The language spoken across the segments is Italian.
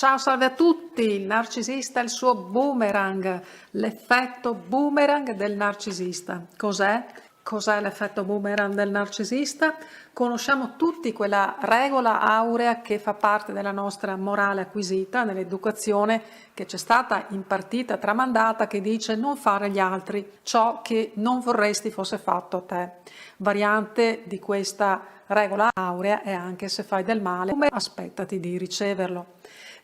Ciao, salve a tutti! Il narcisista e il suo boomerang, l'effetto boomerang del narcisista. Cos'è? Cos'è l'effetto boomerang del narcisista? Conosciamo tutti quella regola aurea che fa parte della nostra morale acquisita nell'educazione che ci è stata impartita, tramandata, che dice non fare agli altri ciò che non vorresti fosse fatto a te. Variante di questa regola aurea è anche: se fai del male, aspettati di riceverlo.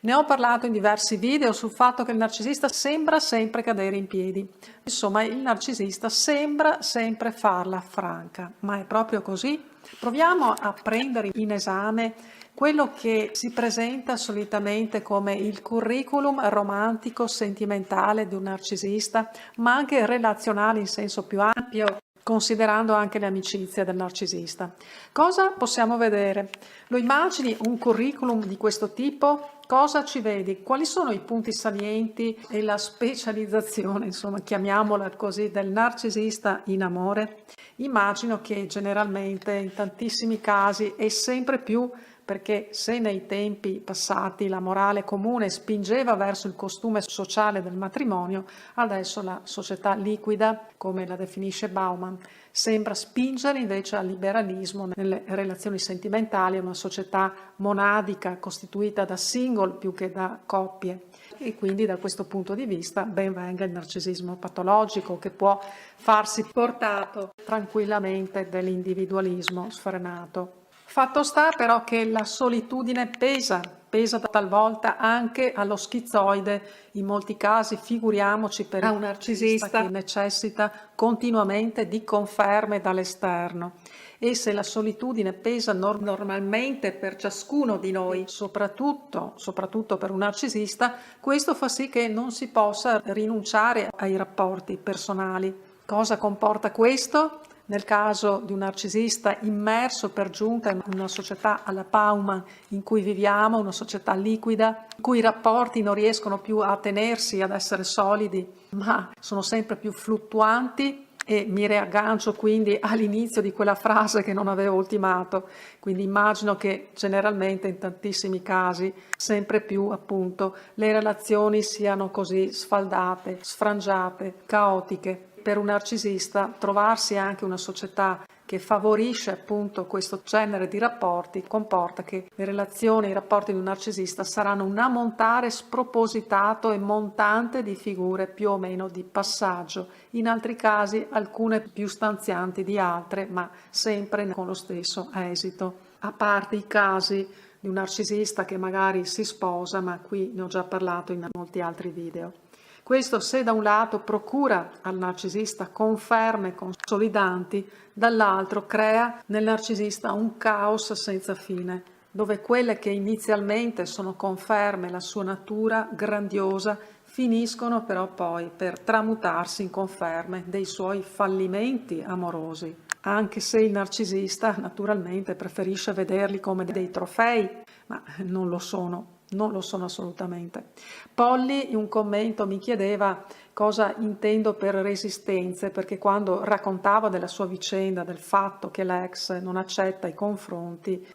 Ne ho parlato in diversi video sul fatto che il narcisista sembra sempre cadere in piedi. Insomma, il narcisista sembra sempre farla franca, ma è proprio così? Proviamo a prendere in esame quello che si presenta solitamente come il curriculum romantico sentimentale di un narcisista, ma anche relazionale in senso più ampio, considerando anche le amicizie del narcisista. Cosa possiamo vedere? Lo immagini un curriculum di questo tipo? Cosa ci vedi? Quali sono i punti salienti e la specializzazione, insomma, chiamiamola così, del narcisista in amore? Immagino che generalmente in tantissimi casi e sempre più, perché se nei tempi passati la morale comune spingeva verso il costume sociale del matrimonio, adesso la società liquida, come la definisce Bauman, sembra spingere invece al liberalismo nelle relazioni sentimentali, a una società monadica costituita da single più che da coppie. E quindi da questo punto di vista ben venga il narcisismo patologico, che può farsi portato tranquillamente dell'individualismo sfrenato. Fatto sta però che la solitudine pesa talvolta anche allo schizoide, in molti casi figuriamoci per un narcisista che necessita continuamente di conferme dall'esterno. E se la solitudine pesa normalmente per ciascuno di noi, soprattutto per un narcisista, questo fa sì che non si possa rinunciare ai rapporti personali. Cosa comporta questo? Nel caso di un narcisista immerso per giunta in una società alla Bauman in cui viviamo, una società liquida, in cui i rapporti non riescono più a tenersi, ad essere solidi, ma sono sempre più fluttuanti, e mi riaggancio quindi all'inizio di quella frase che non avevo ultimato. Quindi immagino che generalmente in tantissimi casi sempre più appunto le relazioni siano così sfaldate, sfrangiate, caotiche. Per un narcisista trovarsi anche una società che favorisce appunto questo genere di rapporti comporta che le relazioni e i rapporti di un narcisista saranno un ammontare spropositato e montante di figure più o meno di passaggio, in altri casi alcune più stanzianti di altre, ma sempre con lo stesso esito. A parte i casi di un narcisista che magari si sposa, ma qui ne ho già parlato in molti altri video. Questo se da un lato procura al narcisista conferme consolidanti, dall'altro crea nel narcisista un caos senza fine, dove quelle che inizialmente sono conferme la sua natura grandiosa finiscono però poi per tramutarsi in conferme dei suoi fallimenti amorosi, anche se il narcisista naturalmente preferisce vederli come dei trofei, ma non lo sono. Non lo sono assolutamente. Polly in un commento mi chiedeva cosa intendo per resistenze, perché quando raccontavo della sua vicenda, del fatto che l'ex non accetta i confronti,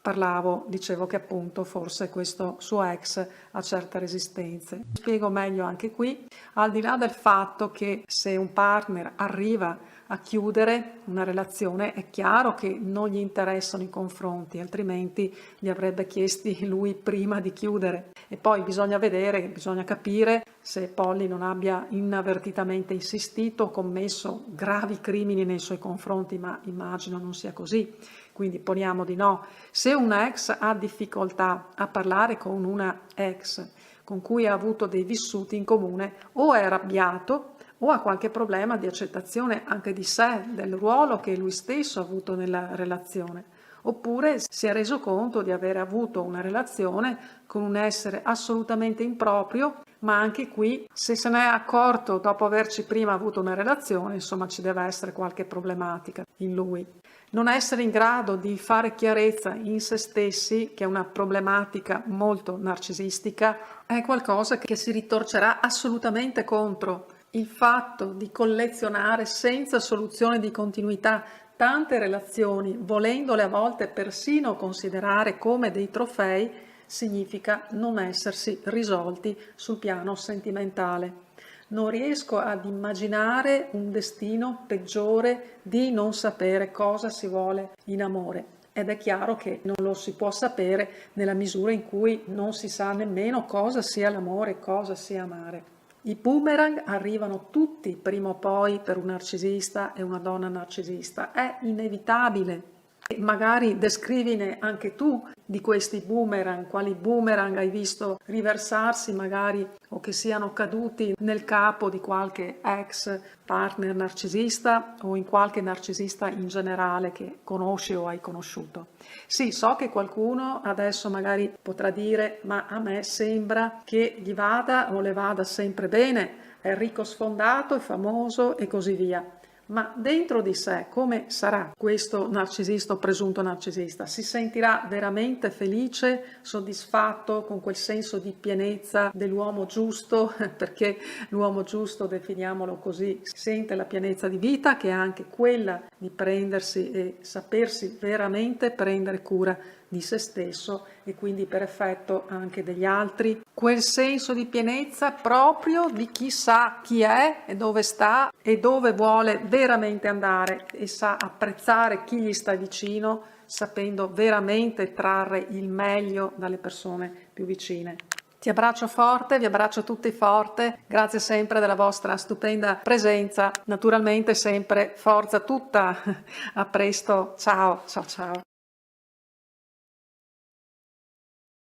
dicevo che appunto forse questo suo ex ha certe resistenze. Spiego meglio anche qui, al di là del fatto che se un partner arriva a chiudere una relazione è chiaro che non gli interessano i confronti, altrimenti li avrebbe chiesti lui prima di chiudere. E poi bisogna capire se Polly non abbia inavvertitamente insistito o commesso gravi crimini nei suoi confronti, ma immagino non sia così, quindi poniamo di no. Se un ex ha difficoltà a parlare con una ex con cui ha avuto dei vissuti in comune, o è arrabbiato o ha qualche problema di accettazione anche di sé, del ruolo che lui stesso ha avuto nella relazione, oppure si è reso conto di aver avuto una relazione con un essere assolutamente improprio, ma anche qui se se n'è accorto dopo averci prima avuto una relazione, insomma ci deve essere qualche problematica in lui. Non essere in grado di fare chiarezza in se stessi, che è una problematica molto narcisistica, è qualcosa che si ritorcerà assolutamente contro. Il fatto di collezionare senza soluzione di continuità tante relazioni, volendole a volte persino considerare come dei trofei, significa non essersi risolti sul piano sentimentale. Non riesco ad immaginare un destino peggiore di non sapere cosa si vuole in amore. Ed è chiaro che non lo si può sapere nella misura in cui non si sa nemmeno cosa sia l'amore, cosa sia amare. I boomerang arrivano tutti prima o poi per un narcisista e una donna narcisista, è inevitabile. E magari descrivine anche tu di questi boomerang, quali boomerang hai visto riversarsi magari o che siano caduti nel capo di qualche ex partner narcisista o in qualche narcisista in generale che conosci o hai conosciuto. Sì, so che qualcuno adesso magari potrà dire ma a me sembra che gli vada o le vada sempre bene, è ricco sfondato, è famoso e così via. Ma dentro di sé come sarà questo narcisista o presunto narcisista? Si sentirà veramente felice, soddisfatto, con quel senso di pienezza dell'uomo giusto, perché l'uomo giusto, definiamolo così, sente la pienezza di vita, che è anche quella di prendersi e sapersi veramente prendere cura di se stesso e quindi per effetto anche degli altri, quel senso di pienezza proprio di chi sa chi è e dove sta e dove vuole veramente andare e sa apprezzare chi gli sta vicino, sapendo veramente trarre il meglio dalle persone più vicine. Ti abbraccio forte, vi abbraccio tutti forte, grazie sempre della vostra stupenda presenza, naturalmente sempre forza tutta, a presto, ciao ciao ciao.